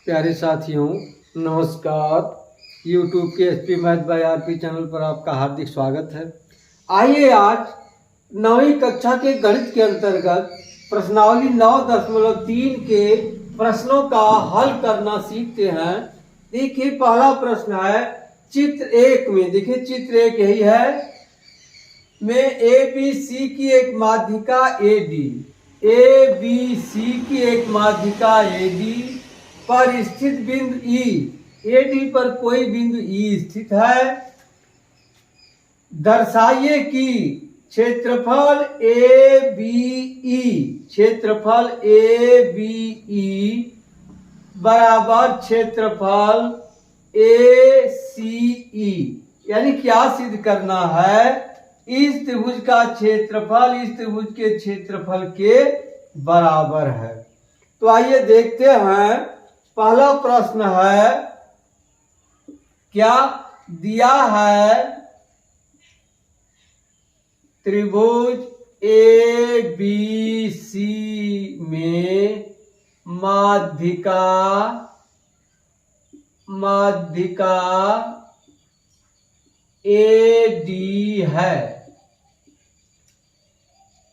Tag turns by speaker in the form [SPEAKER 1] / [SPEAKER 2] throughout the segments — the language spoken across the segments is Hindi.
[SPEAKER 1] प्यारे साथियों, नमस्कार। YouTube के SP math bye RP channel पर आपका हार्दिक स्वागत है। आइए आज 9वीं कक्षा के गणित के अंतर्गत प्रश्नावली 9.3 के प्रश्नों का हल करना सीखते हैं। देखिए, पहला प्रश्न है चित्र 1 में। देखिए, चित्र 1 यही है में ABC की एक माध्यिका AD, ABC की एक माध्यिका AD पर स्थित बिंदु E, AD पर कोई बिंदु E स्थित है। दर्शाइए कि क्षेत्रफल ABE बराबर क्षेत्रफल ACE। यानी क्या सिद्ध करना है? इस त्रिभुज का क्षेत्रफल इस त्रिभुज के क्षेत्रफल के बराबर है। तो आइए देखते हैं। पहला प्रश्न है, क्या दिया है त्रिभुज ABC में माध्यिका AD है।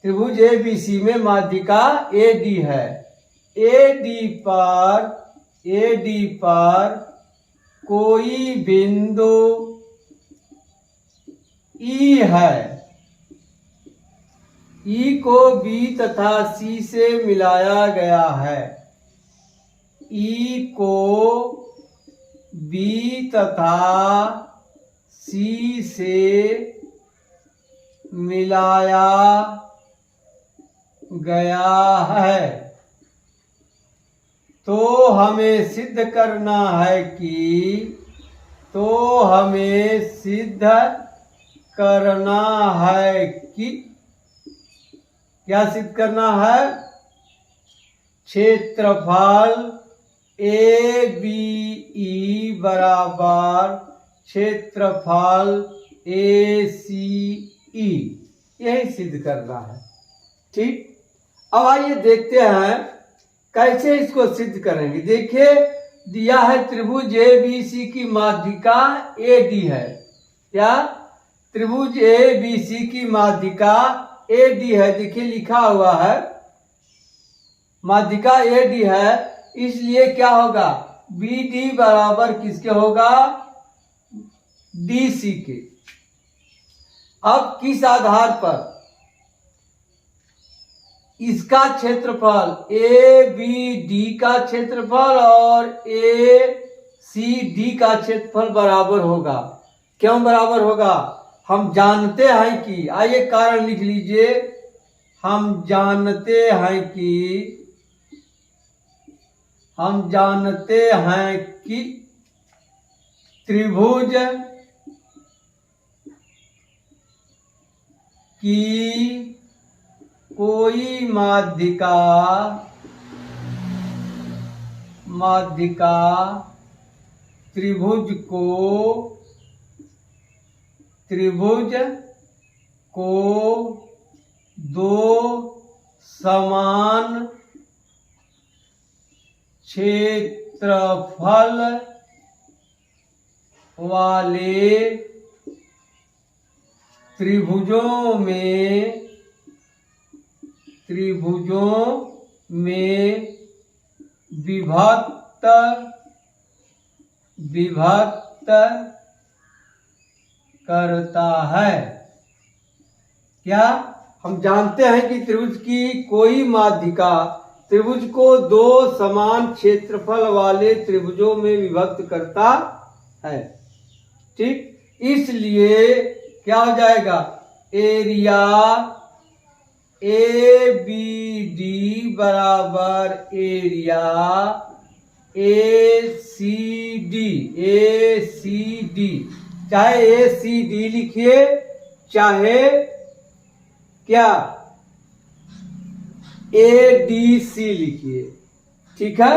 [SPEAKER 1] त्रिभुज ABC में माध्यिका AD है। AD पर कोई बिंदु E है। E को B तथा C से मिलाया गया है। E को B तथा C से मिलाया गया है। तो हमें सिद्ध करना है कि क्या सिद्ध करना है? क्षेत्रफल ABE बराबर क्षेत्रफल ACE, यही सिद्ध करना है। ठीक, अब आइए देखते हैं कैसे इसको सिद्ध करेंगे। देखिए, दिया है त्रिभुज ABC की माध्यिका AD है। क्या? त्रिभुज ABC की माध्यिका AD है। देखिए, लिखा हुआ है माध्यिका AD है, इसलिए क्या होगा? BD बराबर किसके होगा? DC के। अब किस आधार पर? इसका क्षेत्रफल ABD का क्षेत्रफल और ACD का क्षेत्रफल बराबर होगा। क्यों बराबर होगा? हम जानते हैं कि, आइए कारण लिख लीजिए। हम जानते हैं कि त्रिभुज की कोई माध्यिका त्रिभुज को दो समान क्षेत्रफल वाले त्रिभुजों में विभक्त करता है। क्या? हम जानते हैं कि त्रिभुज की कोई माध्यिका त्रिभुज को दो समान क्षेत्रफल वाले त्रिभुजों में विभक्त करता है। ठीक, इसलिए क्या हो जाएगा? एरिया ABD बराबर एरिया ACD। चाहे ACD लिखिए, चाहे क्या ADC लिखिए। ठीक है,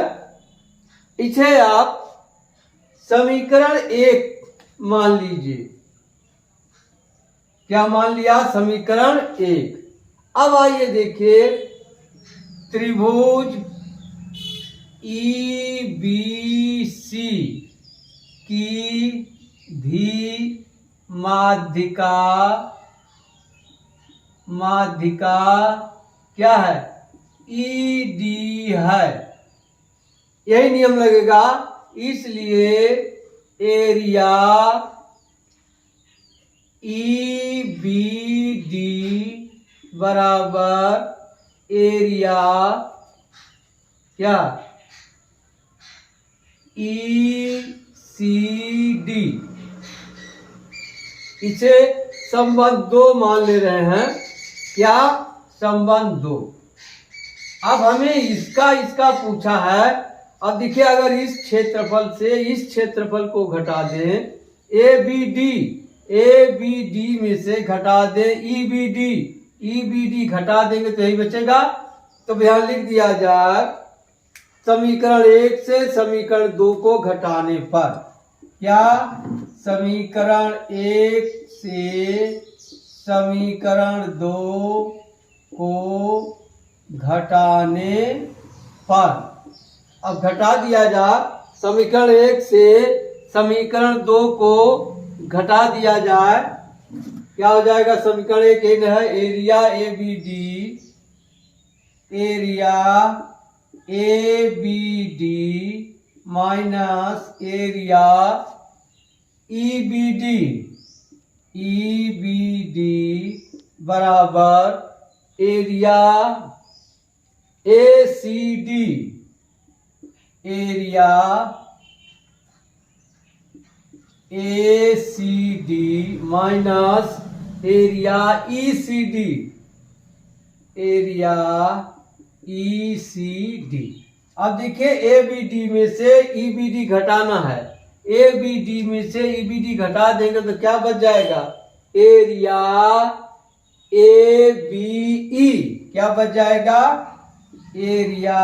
[SPEAKER 1] इसे आप समीकरण 1 मान लीजिए। क्या मान लिया? समीकरण 1। अब आइए देखिए, त्रिभुज EBC की भी माध्यिका क्या है? ED है। यही नियम लगेगा, इसलिए एरिया EBD बराबर एरिया क्या? ECD। इसे संबंध 2 मान ले रहे हैं। क्या? संबंध 2। अब हमें इसका पूछा है। अब देखिए, अगर इस क्षेत्रफल से इस क्षेत्रफल को घटा दें, ABD में से घटा दें EBD घटा देंगे तो यही बचेगा। तो यहाँ लिख दिया जाए, समीकरण 1 से समीकरण 2 को घटाने पर क्या? समीकरण 1 से समीकरण 2 को घटाने पर, अब घटा दिया जाए, समीकरण 1 से समीकरण 2 को घटा दिया जाए, क्या हो जाएगा? समीकरण 1 है area ABD minus area EBD बराबर area ACD minus area ECD। अब देखिए, ABD में से EBD घटाना है। ABD में से EBD घटा देंगे तो क्या बच जाएगा? Area ABE। क्या बच जाएगा? एरिया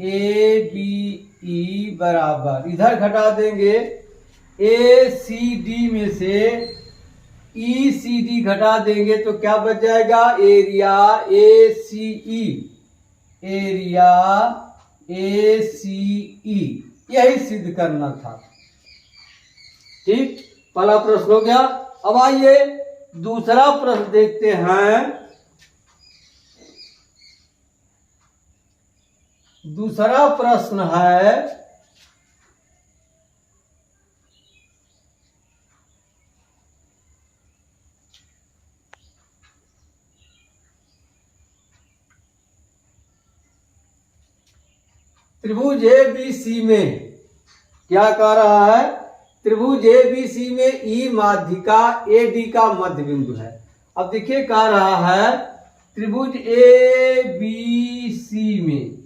[SPEAKER 1] ABE बराबर, इधर घटा देंगे, ACD में से ECD घटा देंगे तो क्या बच जाएगा? Area ACE। यही सिद्ध करना था। ठीक, पहला प्रश्न हो गया। अब आइए दूसरा प्रश्न देखते हैं। दूसरा प्रश्न है, त्रिभुज ABC में क्या कह रहा है? त्रिभुज ABC में E माध्यिका AD का मध्य बिंदु है। अब देखिए, कह रहा है त्रिभुज ABC में,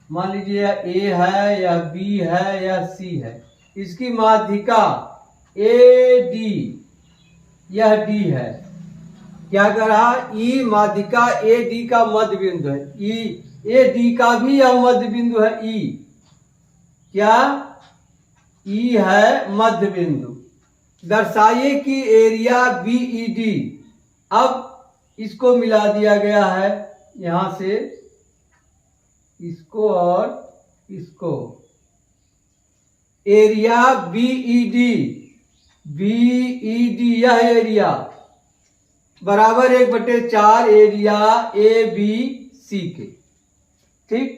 [SPEAKER 1] मान लीजिए A है या B है या C है, इसकी माध्यिका AD, यह D है। क्या कर रहा? E माध्यिका AD का मध्य बिंदु है। AD का भी यह मध्य बिंदु है E। क्या? E है मध्य बिंदु। दर्शाइए कि एरिया BED, अब इसको मिला दिया गया है, यहां से इसको और इसको, एरिया BED यह एरिया बराबर 1/4 एरिया ABC के। ठीक,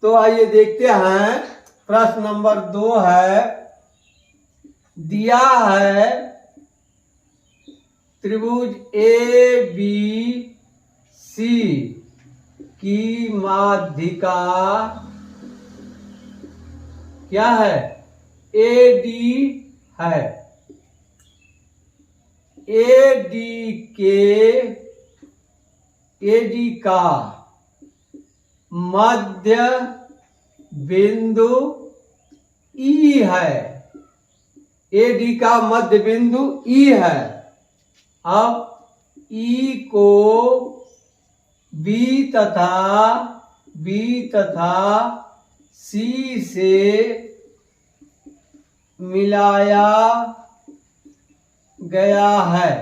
[SPEAKER 1] तो आइए देखते हैं। प्रश्न नंबर 2 है, दिया है त्रिभुज ABC की माध्यिका क्या है? AD है। AD का मध्य बिंदु E है। AD का मध्य बिंदु E है। अब E को B तथा C से मिलाया गया है,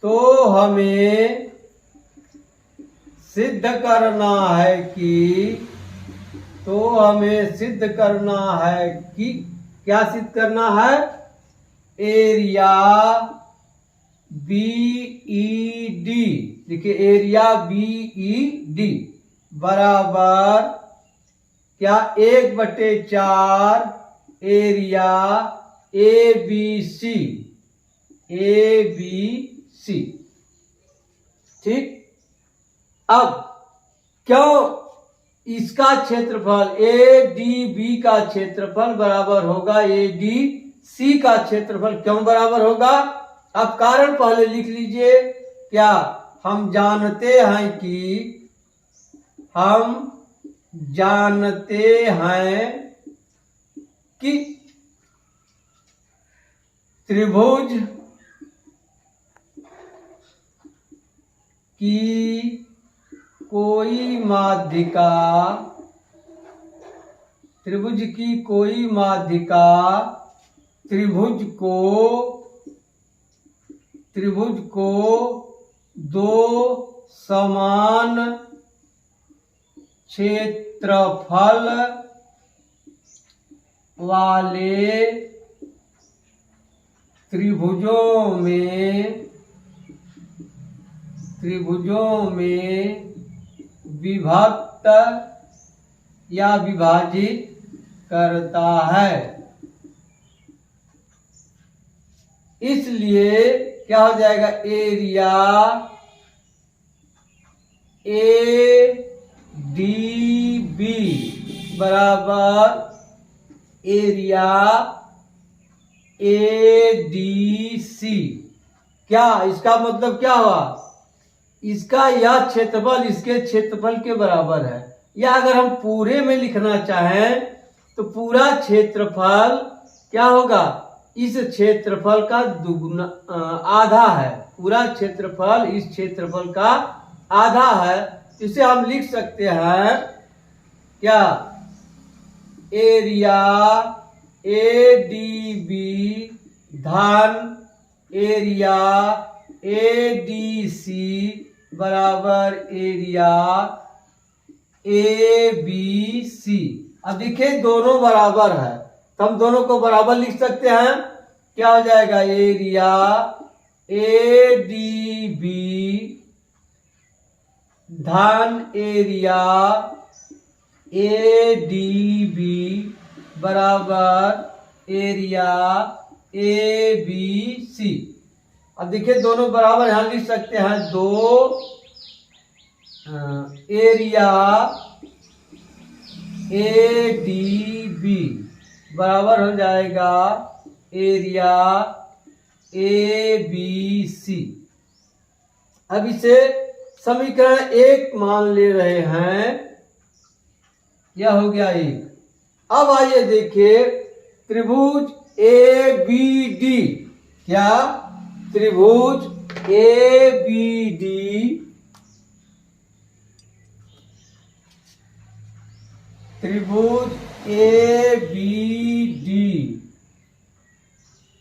[SPEAKER 1] तो हमें सिद्ध करना है कि, तो हमें सिद्ध करना है कि, क्या सिद्ध करना है? एरिया बीईडी, देखिए एरिया बीईडी बराबर क्या 1/4 एरिया ABC, ABC। ठीक, अब क्यों इसका क्षेत्रफल ADB का क्षेत्रफल बराबर होगा ADC का क्षेत्रफल, क्यों बराबर होगा? अब कारण पहले लिख लीजिए। क्या हम जानते हैं कि त्रिभुज की कोई माध्यिका, त्रिभुज को दो समान क्षेत्रफल वाले त्रिभुजों में विभक्त या विभाजित करता है। इसलिए क्या हो जाएगा? एरिया ADB बराबर एरिया ADC। क्या इसका मतलब क्या हुआ? इसका यह क्षेत्रफल इसके क्षेत्रफल के बराबर है। या अगर हम पूरे में लिखना चाहें तो पूरा क्षेत्रफल क्या होगा? इस क्षेत्रफल का दुगुना, आधा है। पूरा क्षेत्रफल इस क्षेत्रफल का आधा है। इसे हम लिख सकते हैं क्या? एरिया ADB धन एरिया ADC बराबर एरिया ABC। अब देखिए दोनों बराबर है तो हम दोनों को बराबर लिख सकते हैं। क्या हो जाएगा? एरिया ADB धन एरिया ADB बराबर एरिया ABC। अब देखिए दोनों बराबर यहां लिख सकते हैं। एरिया ADB बराबर हो जाएगा एरिया ABC। अब इसे समीकरण 1 मान ले रहे हैं। यह हो गया 1। अब आइए देखिए त्रिभुज ABD। क्या? त्रिभुज ABD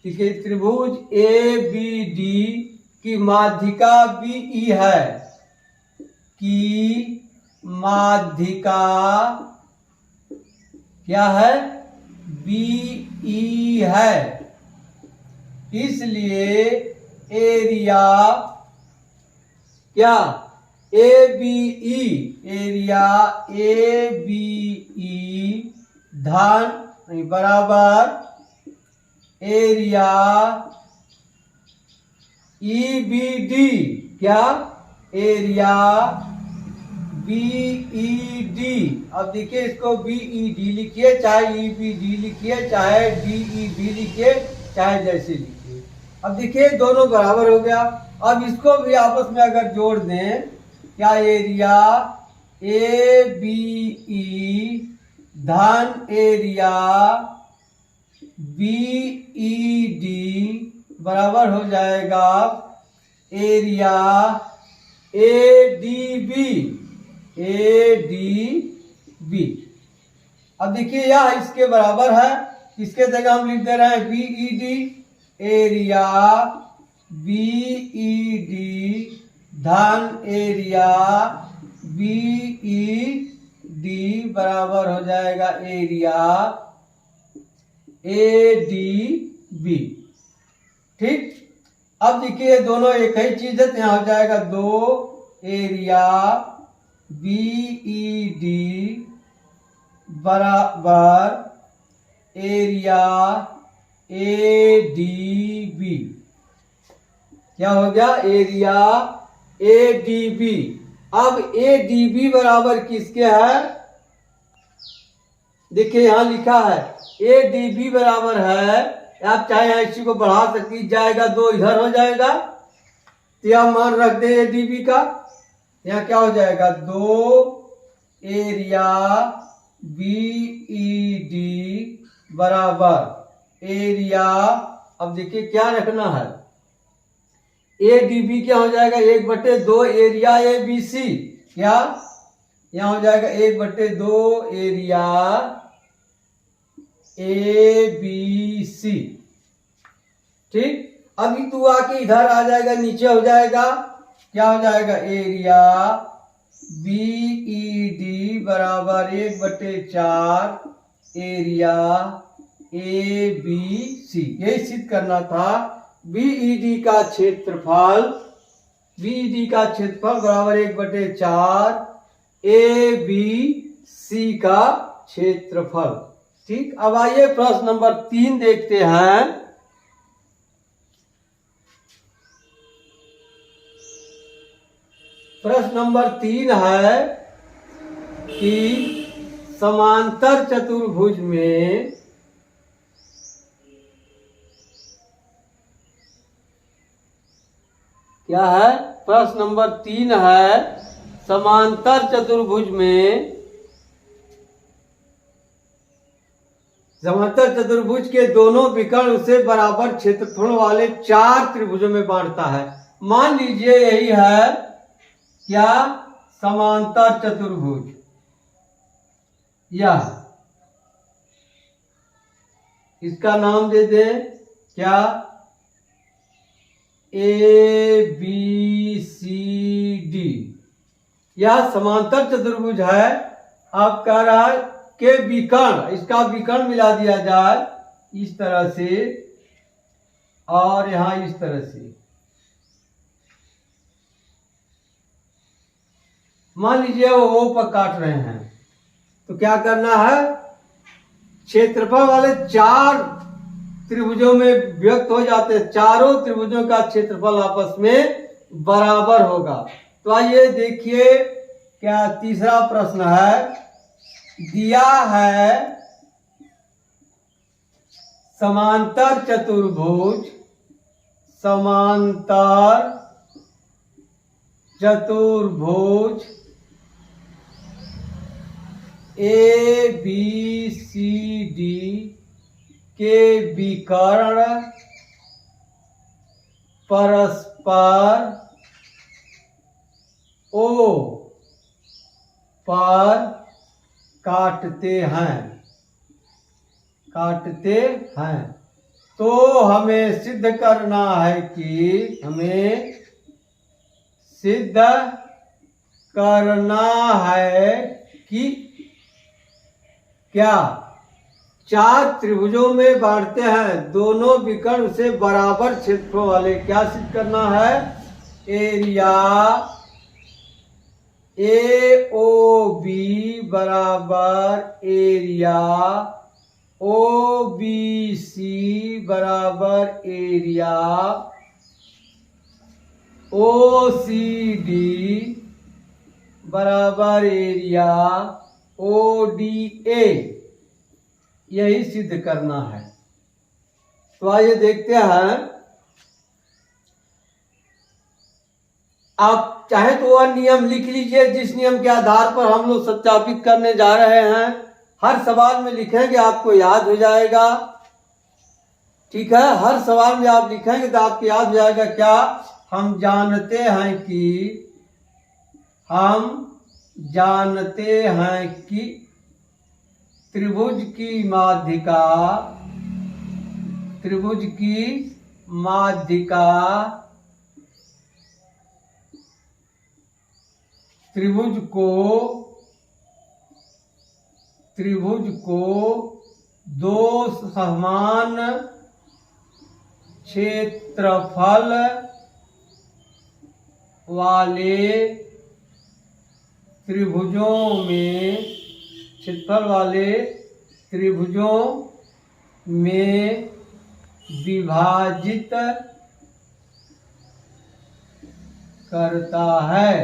[SPEAKER 1] ठीक है। त्रिभुज ABD की माध्यिका BE है, क्या है? BE है। इसलिए एरिया क्या? ABE, एरिया ABE धन बराबर एरिया EBD। क्या? Area BED। अब देखिए इसको BED लिखिए, चाहे EBD लिखिए, चाहे DEB लिखिए, चाहे जैसे लिखिए। अब देखिए दोनों बराबर हो गया। अब इसको भी आपस में अगर जोड़ दें, क्या? एरिया ABE धन एरिया BED बराबर हो जाएगा एरिया ADB। अब देखिए यह इसके बराबर है। इसके जगह हम लिख दे रहे हैं BED, एरिया BED धन एरिया BED बराबर हो जाएगा एरिया ADB। ठीक, अब देखिए दोनों एक ही चीज है तो यहाँ हो जाएगा 2 एरिया BED बराबर एरिया ADB। क्या हो गया? Area ADB। अब ADB बराबर किसके है? देखिए यहां लिखा है ADB बराबर है, आप चाहे इसी को बढ़ा सकती, जाएगा 2 इधर हो जाएगा तो यह मान रख दे ADB का। यहाँ क्या हो जाएगा? 2 एरिया BED बराबर एरिया, अब देखिए क्या रखना है, ADB क्या हो जाएगा? 1/2 एरिया ABC। क्या यहाँ हो जाएगा? 1/2 एरिया ABC। ठीक, अभी तू आके इधर आ जाएगा, नीचे हो जाएगा, क्या हो जाएगा? एरिया BED बराबर 1/4 एरिया ABC। यही सिद्ध करना था। BED का क्षेत्रफल बराबर 1/4 ABC का क्षेत्रफल। ठीक, अब आइए प्रश्न नंबर 3 देखते हैं। प्रश्न नंबर 3 है कि समांतर चतुर्भुज में क्या है? प्रश्न नंबर 3 है समांतर चतुर्भुज में, समांतर चतुर्भुज के दोनों विकर्ण उसे बराबर क्षेत्रफल वाले 4 त्रिभुजों में बांटता है। मान लीजिए यही है क्या? समांतर चतुर्भुज। यह इसका नाम दे दें क्या? ABCD। यह समांतर चतुर्भुज है। आप कह रहा है के विकर्ण, इसका विकर्ण मिला दिया जाए इस तरह से और यहां इस तरह से। मान लीजिए वो O पर काट रहे हैं तो क्या करना है? क्षेत्रफल वाले 4 त्रिभुजों में व्यक्त हो जाते हैं, चारों त्रिभुजों का क्षेत्रफल आपस में बराबर होगा। तो आइए देखिए क्या तीसरा प्रश्न है। दिया है समांतर चतुर्भुज ABCD के विकर्ण परस्पर O पर काटते हैं। तो हमें सिद्ध करना है कि क्या 4 त्रिभुजों में बांटते हैं, दोनों विकर्ण उसे बराबर क्षेत्रफल वाले। क्या सिद्ध करना है? एरिया AOB बराबर एरिया OBC बराबर एरिया OCD बराबर एरिया ODA। यही सिद्ध करना है। तो आइए देखते हैं। आप चाहे तो वह नियम लिख लीजिए जिस नियम के आधार पर हम लोग सत्यापित करने जा रहे हैं। हर सवाल में लिखेंगे आपको याद हो जाएगा। ठीक है, हर सवाल में आप लिखेंगे तो आपको याद हो जाएगा। क्या हम जानते हैं कि त्रिभुज की माध्यिका त्रिभुज को दो समान क्षेत्रफल वाले त्रिभुजों में विभाजित करता है।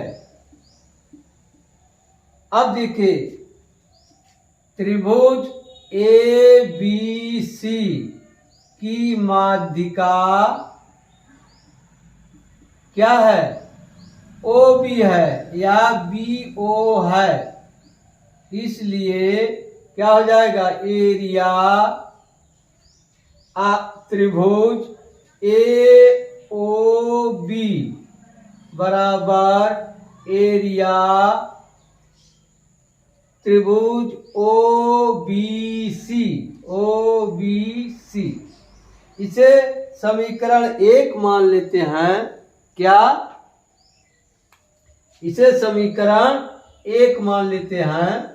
[SPEAKER 1] अब देखिए, त्रिभुज ABC की माध्यिका क्या है? OB है या BO है। इसलिए क्या हो जाएगा? एरिया त्रिभुज AOB बराबर एरिया त्रिभुज OBC। इसे समीकरण 1 मान लेते हैं। क्या? इसे समीकरण 1 मान लेते हैं।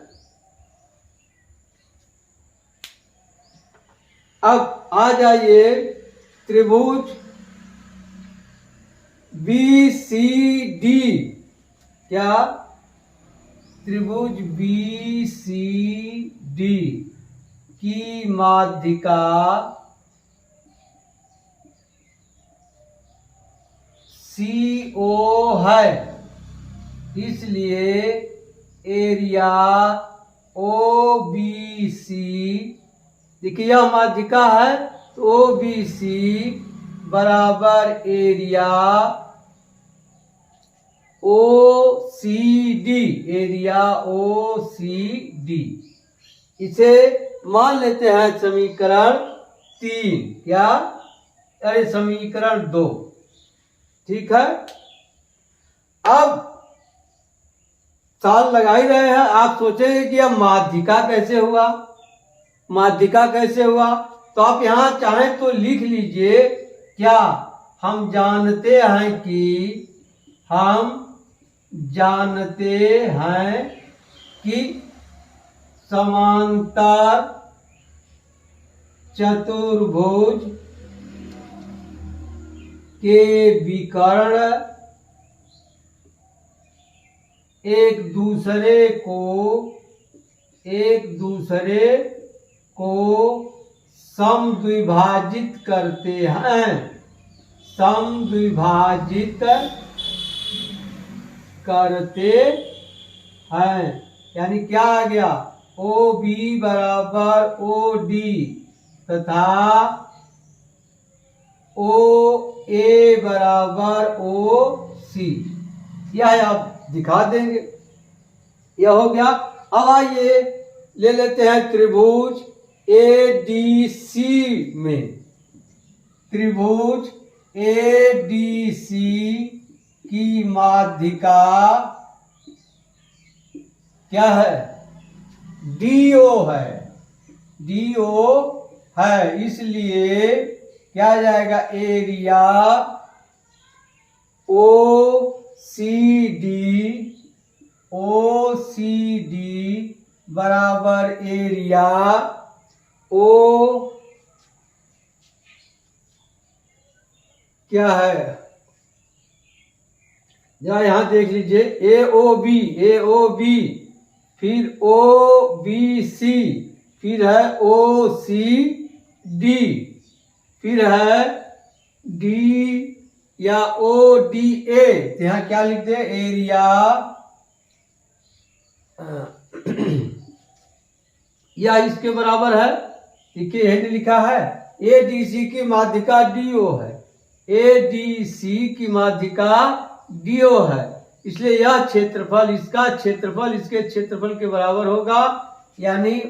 [SPEAKER 1] अब आ जाइए, त्रिभुज BCD। क्या? त्रिभुज BCD की माध्यिका CO है। इसलिए एरिया OBC, देखिए यह माध्यिका है तो OBC बराबर एरिया OCD। इसे मान लेते हैं समीकरण 3। क्या? अरे समीकरण 2। ठीक है। अब साल लगा ही रहे हैं, आप सोचेंगे कि अब माध्यिका कैसे हुआ। तो आप यहां चाहें तो लिख लीजिए। क्या? हम जानते हैं कि समांतर चतुर्भुज के विकर्ण एक दूसरे को समद्विभाजित करते हैं। यानी क्या आ गया? OB बराबर OD तथा OA बराबर OC। यह आप दिखा देंगे। यह हो गया। अब आइए ले लेते हैं त्रिभुज ADC में। त्रिभुज ADC की माध्यिका क्या है? DO है। इसलिए क्या आ जाएगा? एरिया OCD बराबर एरिया क्या है? जरा यहां देख लीजिए। AOB, फिर OBC, फिर है OCD, फिर है D या ODA। तो यहां क्या लिखते हैं? एरिया या इसके बराबर है। देखिए यही लिखा है। ADC की माध्यिका DO है। DO है। इसलिए यह क्षेत्रफल, इसका क्षेत्रफल इसके क्षेत्रफल के बराबर होगा। यानी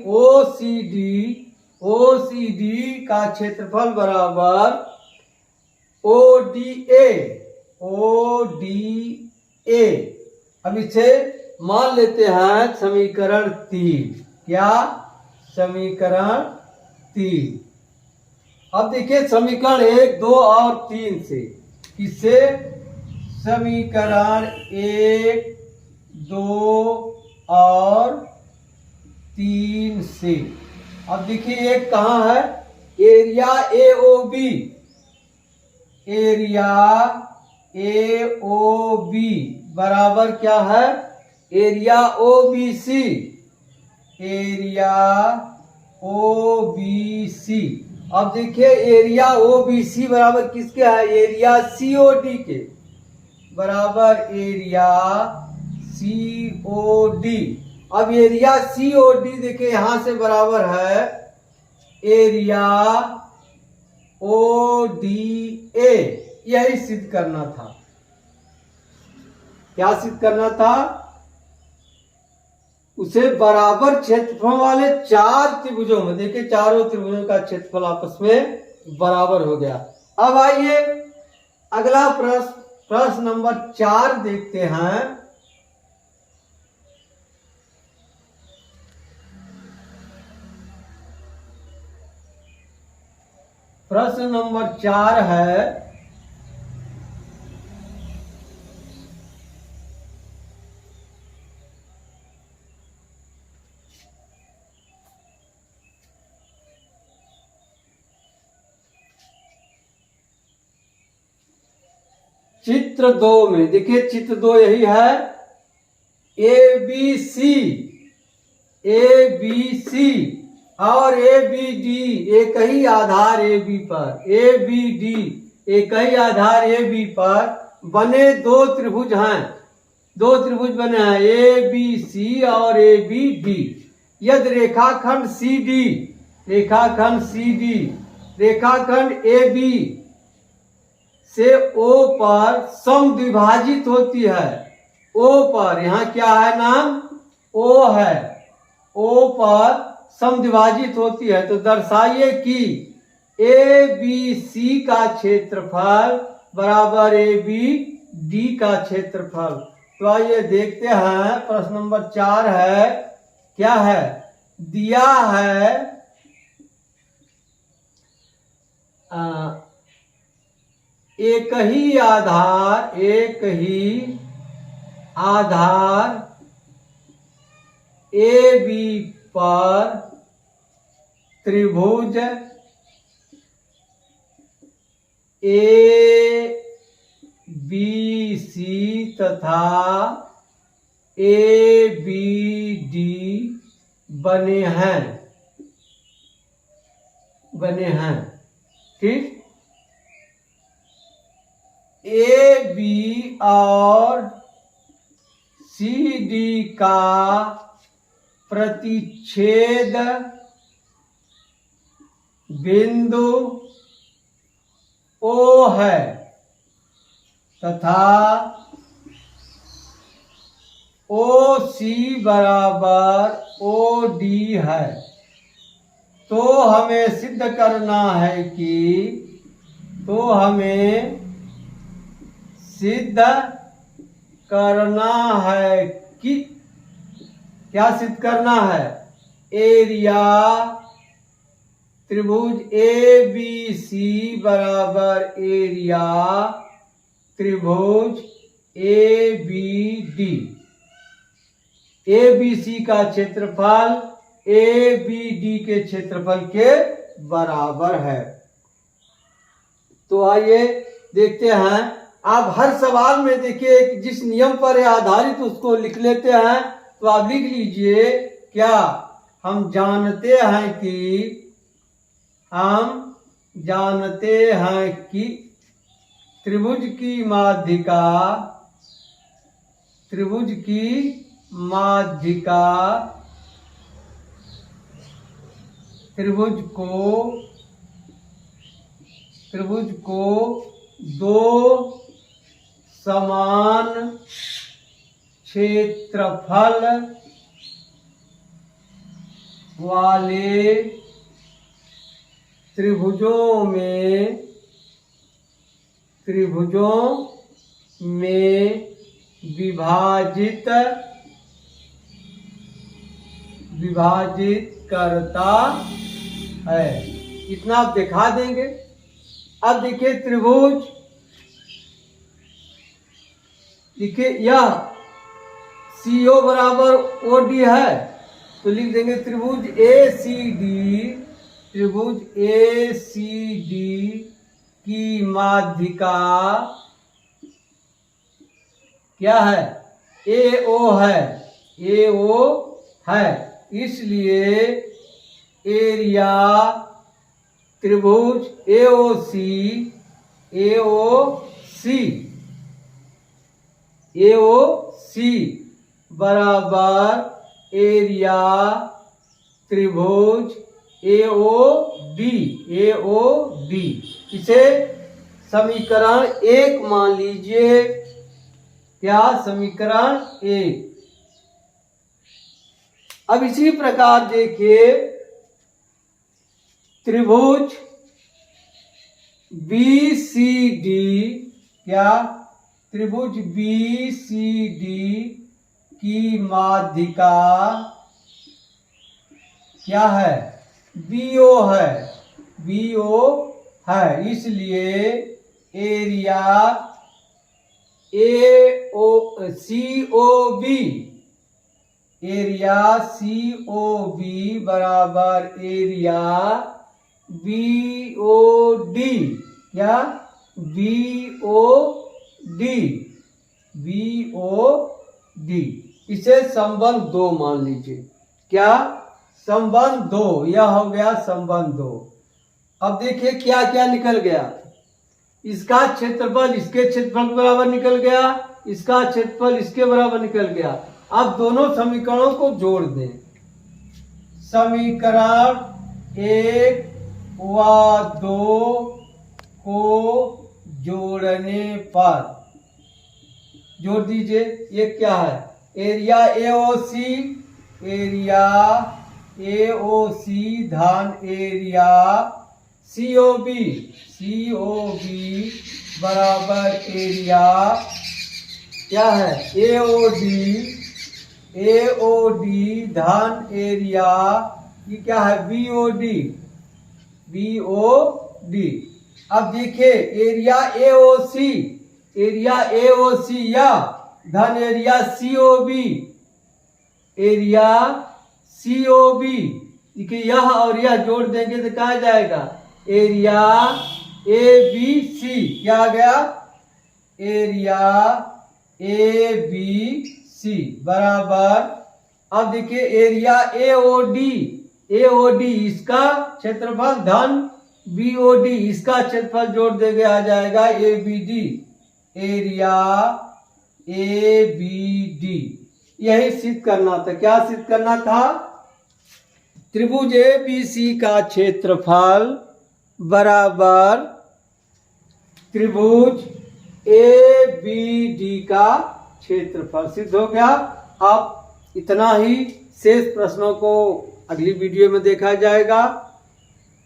[SPEAKER 1] OCD का क्षेत्रफल बराबर ODA। अब इसे मान लेते हैं समीकरण 3। क्या? समीकरण 3। अब देखिए समीकरण 1, 2 और 3 से। किससे? समीकरण 1, 2 और 3 से। अब देखिए एक कहाँ है, एरिया AOB, एरिया AOB बराबर क्या है, एरिया OBC, एरिया OBC। अब देखिए एरिया OBC बराबर किसके है, एरिया COD के, बराबर एरिया COD। अब एरिया COD देखिए यहां से बराबर है एरिया ODA। यही सिद्ध करना था। क्या सिद्ध करना था, उसे बराबर क्षेत्रफल वाले 4 त्रिभुजों में, देखिए चारों त्रिभुजों का क्षेत्रफल आपस में बराबर हो गया। अब आइए अगला प्रश्न नंबर 4 देखते हैं। प्रश्न नंबर 4 है, चित्र 2 में, देखिए चित्र 2 यही है, ABC, ABC और ABD एक ही आधार AB पर, ABD एक ही आधार AB पर बने 2 त्रिभुज हैं, 2 त्रिभुज बने हैं ABC और ABD। यदि रेखाखंड CD, रेखाखंड CD रेखाखंड AB से O पर समद्विभाजित होती है, O पर, यहाँ क्या है नाम, O है, O पर समद्विभाजित होती है, तो दर्शाइए कि ABC का क्षेत्रफल बराबर ABD का क्षेत्रफल। तो आइए देखते हैं, प्रश्न नंबर 4 है, क्या है, दिया है एक ही आधार, एक ही आधार AB पर त्रिभुज ABC तथा ABD बने हैं, बने हैं, ठीक। AB और CD का प्रतिच्छेद बिंदु O है तथा OC बराबर OD है। तो हमें सिद्ध करना है कि, तो हमें सिद्ध करना है कि, क्या सिद्ध करना है, एरिया त्रिभुज ABC बराबर एरिया त्रिभुज ABD, ABC का क्षेत्रफल ABD के क्षेत्रफल के बराबर है। तो आइए देखते हैं। आप हर सवाल में देखिए जिस नियम पर है आधारित उसको लिख लेते हैं। तो आप लिख लीजिए, क्या हम जानते हैं कि, हम जानते हैं कि त्रिभुज की माध्यिका, त्रिभुज की माध्यिका त्रिभुज को 2 समान क्षेत्रफल वाले त्रिभुजों में विभाजित करता है। इतना आप दिखा देंगे। अब देखिए त्रिभुज, देखिए यह CO बराबर OD है, तो लिख देंगे त्रिभुज ACD की माध्यिका क्या है? AO है। इसलिए एरिया त्रिभुज AOC बराबर एरिया त्रिभुज AOD। इसे समीकरण 1 मान लीजिए। क्या? समीकरण 1। अब इसी प्रकार देखिए त्रिभुज BCD, क्या? त्रिभुज BCD की माध्यिका क्या है? BO है। इसलिए एरिया COB बराबर एरिया BOD। क्या? BOD। इसे संबंध 2 मान लीजिए। क्या? संबंध 2। यह हो गया संबंध 2। अब देखिए क्या क्या निकल गया। इसका क्षेत्रफल इसके क्षेत्रफल के बराबर निकल गया, इसका क्षेत्रफल इसके बराबर निकल गया। अब दोनों समीकरणों को जोड़ दें। समीकरण 1 व 2 को जोड़ने पर जोड़ दीजिए। ये क्या है? एरिया AOC धन एरिया COB बराबर एरिया क्या है? AOD धन एरिया ये क्या है? BOD। अब देखिए एरिया AOC या धन एरिया COB देखिए यह और यह जोड़ देंगे तो कहा जाएगा? Area ABC। क्या आ गया? एरिया ABC बराबर, अब देखिए एरिया AOD इसका क्षेत्रफल धन BOD इसका क्षेत्रफल जोड़ देंगे आ जाएगा ABD। एरिया ABD यही सिद्ध करना था। क्या सिद्ध करना था? त्रिभुज ABC का क्षेत्रफल बराबर त्रिभुज ABD का क्षेत्रफल सिद्ध हो गया। अब इतना ही, शेष प्रश्नों को अगली वीडियो में देखा जाएगा।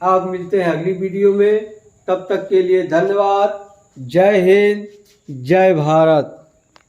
[SPEAKER 1] आप मिलते हैं अगली वीडियो में, तब तक के लिए धन्यवाद। जय हिंद, जय भारत।